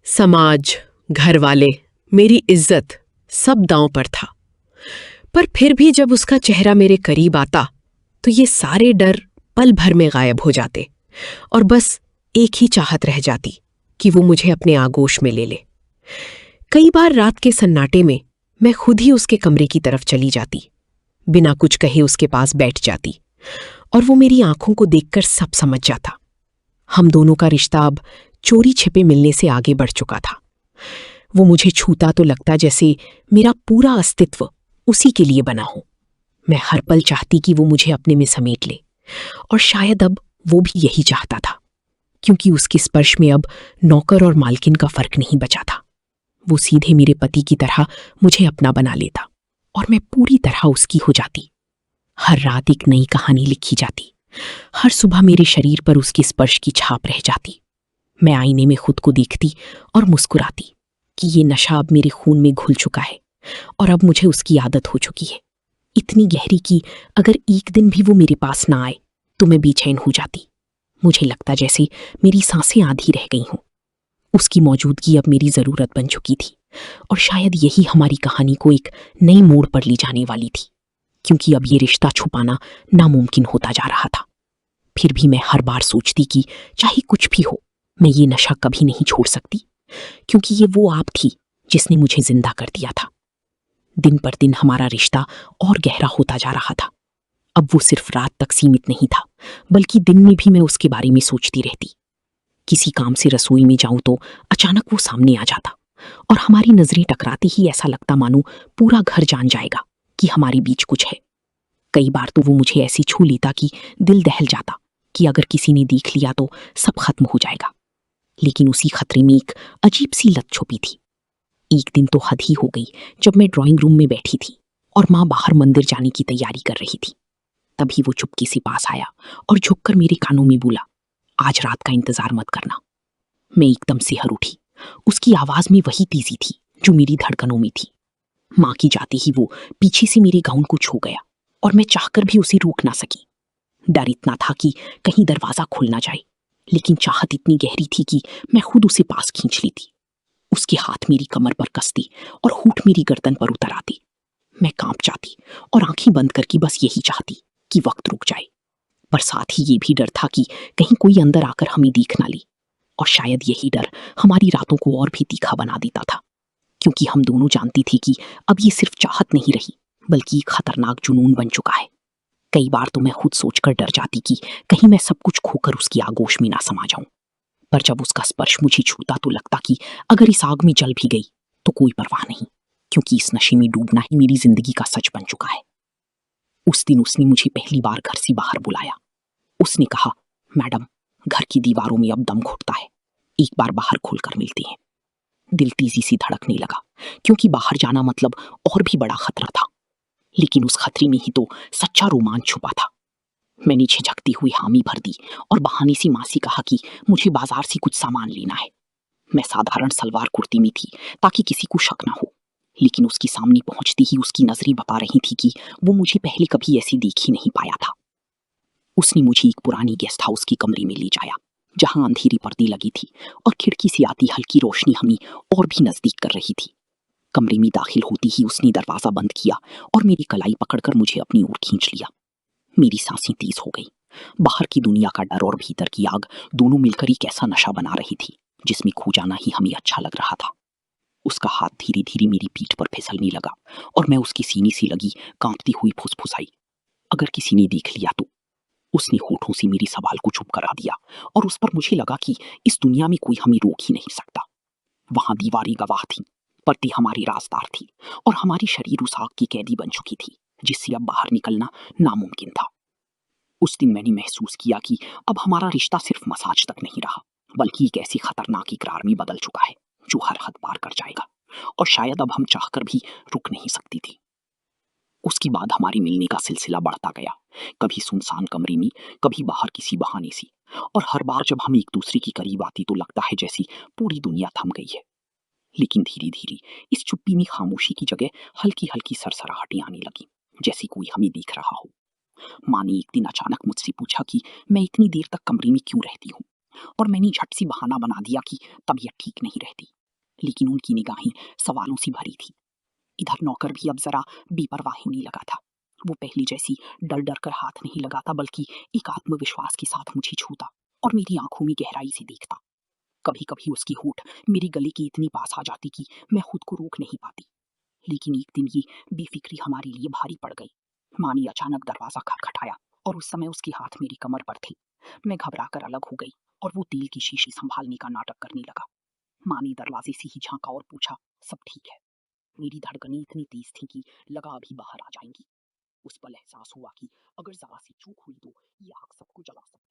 समाज, घरवाले, मेरी इज्जत सब दांव पर था। पर फिर भी जब उसका चेहरा मेरे करीब आता तो ये सारे डर पल भर में गायब हो जाते और बस एक ही चाहत रह जाती कि वो मुझे अपने आगोश में ले ले। कई बार रात के सन्नाटे में मैं खुद ही उसके कमरे की तरफ चली जाती, बिना कुछ कहे उसके पास बैठ जाती और वो मेरी आंखों को देखकर सब समझ जाता। हम दोनों का रिश्ता अब चोरी छिपे मिलने से आगे बढ़ चुका था। वो मुझे छूता तो लगता जैसे मेरा पूरा अस्तित्व उसी के लिए बना हो। मैं हर पल चाहती कि वो मुझे अपने में समेट ले, और शायद अब वो भी यही चाहता था, क्योंकि उसके स्पर्श में अब नौकर और मालकिन का फर्क नहीं बचा था। वो सीधे मेरे पति की तरह मुझे अपना बना लेता और मैं पूरी तरह उसकी हो जाती। हर रात एक नई कहानी लिखी जाती, हर सुबह मेरे शरीर पर उसके स्पर्श की छाप रह जाती। मैं आईने में खुद को देखती और मुस्कुराती कि ये नशा अब मेरे खून में घुल चुका है और अब मुझे उसकी आदत हो चुकी है, इतनी गहरी कि अगर एक दिन भी वो मेरे पास ना आए तो मैं बेचैन हो जाती। मुझे लगता जैसे मेरी सांसें आधी रह गई हों। उसकी मौजूदगी अब मेरी ज़रूरत बन चुकी थी और शायद यही हमारी कहानी को एक नए मोड़ पर ले जाने वाली थी, क्योंकि अब ये रिश्ता छुपाना नामुमकिन होता जा रहा था। फिर भी मैं हर बार सोचती कि चाहे कुछ भी हो, मैं ये नशा कभी नहीं छोड़ सकती, क्योंकि ये वो आप थी जिसने मुझे जिंदा कर दिया था। दिन पर दिन हमारा रिश्ता और गहरा होता जा रहा था। अब वो सिर्फ रात तक सीमित नहीं था, बल्कि दिन में भी मैं उसके बारे में सोचती रहती। किसी काम से रसोई में जाऊं तो अचानक वो सामने आ जाता और हमारी नजरें टकराते ही ऐसा लगता मानो पूरा घर जान जाएगा कि हमारे बीच कुछ है। कई बार तो वो मुझे ऐसी छू लेता कि दिल दहल जाता कि अगर किसी ने देख लिया तो सब खत्म हो जाएगा। लेकिन उसी खतरे में एक अजीब सी लत छुपी थी। एक दिन तो हद ही हो गई जब मैं ड्राइंग रूम में बैठी थी और माँ बाहर मंदिर जाने की तैयारी कर रही थी। तभी वो चुपके से पास आया और झुककर मेरे कानों में बोला, आज रात का इंतजार मत करना। मैं एकदम से हर उठी। उसकी आवाज में वही तेजी थी जो मेरी धड़कनों में थी। माँ की जाते ही वो पीछे से मेरे गाउन को छू गया और मैं चाहकर भी उसे रोक ना सकी। डर इतना था कि कहीं दरवाजा खुल ना जाए, लेकिन चाहत इतनी गहरी थी कि मैं खुद उसे पास खींच लेती। उसके हाथ मेरी कमर पर कसती और होठ मेरी गर्दन पर उतर आती। मैं कांप जाती और आंखें बंद करके बस यही चाहती कि वक्त रुक जाए, पर साथ ही ये भी डर था कि कहीं कोई अंदर आकर हमें देख ना ले। और शायद यही डर हमारी रातों को और भी तीखा बना देता था, क्योंकि हम दोनों जानती थी कि अब ये सिर्फ चाहत नहीं रही, बल्कि एक खतरनाक जुनून बन चुका है। कई बार तो मैं खुद सोचकर डर जाती कि कहीं मैं सब कुछ खोकर उसकी आगोश में ना समा जाऊं। पर जब उसका स्पर्श मुझे छूता तो लगता कि अगर इस आग में जल भी गई तो कोई परवाह नहीं, क्योंकि इस नशे में डूबना ही मेरी जिंदगी का सच बन चुका है। उस दिन उसने मुझे पहली बार घर से बाहर बुलाया। उसने कहा, मैडम, घर की दीवारों में अब दम घुटता है, एक बार बाहर खुलकर मिलते हैं। दिल तेजी से धड़कने लगा, क्योंकि बाहर जाना मतलब और भी बड़ा खतरा था। लेकिन उस खतरे में ही तो सच्चा रोमांच छुपा था। मैंने झिझकती हुई हामी भर दी और बहाने से माँ से कहा कि मुझे बाजार से कुछ सामान लेना है। मैं साधारण सलवार कुर्ती में थी ताकि किसी को शक ना हो, लेकिन उसके सामने पहुंचते ही उसकी नजरें बता रही थी कि वो मुझे पहले कभी ऐसी देख ही नहीं पाया था। उसने मुझे एक पुरानी गेस्ट हाउस के कमरे में ले जाया, जहां अंधेरी पर्दे लगी थी और खिड़की से आती हल्की रोशनी हमें और भी नजदीक कर रही थी। कमरे में दाखिल होती ही उसने दरवाजा बंद किया और मेरी कलाई पकड़कर मुझे अपनी ओर खींच लिया। मेरी सांसें तेज हो गई। बाहर की दुनिया का डर और भीतर की आग दोनों मिलकर एक ऐसा नशा बना रही थी जिसमें खो जाना ही हमें अच्छा लग रहा था। उसका हाथ धीरे धीरे मेरी पीठ पर फिसलने लगा और मैं उसकी सीने से लगी कांपती हुई फुसफुसाई, अगर किसी ने देख लिया तो। उसने होठों से मेरी सवाल को चुप करा दिया और उस पर मुझे लगा कि इस दुनिया में कोई हमें रोक ही नहीं सकता। वहां दीवारें गवाह थी, पर्दे हमारी राजदार थी और हमारी शरीर उस आग की कैदी बन चुकी थी जिससे अब बाहर निकलना नामुमकिन था। उस दिन मैंने महसूस किया कि अब हमारा रिश्ता सिर्फ मसाज तक नहीं रहा, बल्कि एक ऐसी खतरनाक इकरार में बदल चुका है जो हर हद पार कर जाएगा और शायद अब हम चाहकर भी रुक नहीं सकती थी। उसके बाद हमारे मिलने का सिलसिला बढ़ता गया, कभी सुनसान कमरे में, कभी बाहर किसी बहाने से, और हर बार जब हम एक दूसरे के करीब आती तो लगता है जैसी पूरी दुनिया थम गई है। लेकिन धीरे धीरे इस चुप्पी में खामोशी की जगह हल्की हल्की सरसराहटें आने लगी, जैसे कोई हमें देख रहा हो। माँ ने एक दिन अचानक मुझसे पूछा कि मैं इतनी देर तक कमरे में क्यों रहती हूँ, और मैंने झट से बहाना बना दिया कि तबीयत ठीक नहीं रहती। लेकिन उनकी निगाहें सवालों से भरी थी। इधर नौकर भी अब जरा बेपरवाह होने लगा था। वो पहले जैसी डर डर कर हाथ नहीं लगाता, बल्कि एक आत्मविश्वास के साथ मुझे छूता और मेरी आंखों में गहराई से देखता। कभी कभी उसकी होठ मेरे गले के इतनी पास आ जाती कि मैं खुद को रोक नहीं पाती। लेकिन एक दिन ये बेफिक्री हमारे लिए भारी पड़ गई। माँ ने अचानक दरवाजा खटखटाया और उस समय उसके हाथ मेरी कमर पर थे। मैं घबरा कर अलग हो गई और वो तेल की शीशी संभालने का नाटक करने लगा। माँ ने दरवाजे से ही झांका और पूछा, सब ठीक है? मेरी धड़कनें इतनी तेज थी कि लगा अभी बाहर आ जाएंगी। उस पल एहसास हुआ कि अगर जरा सी चूक हुई तो ये आग सबको जला सकती।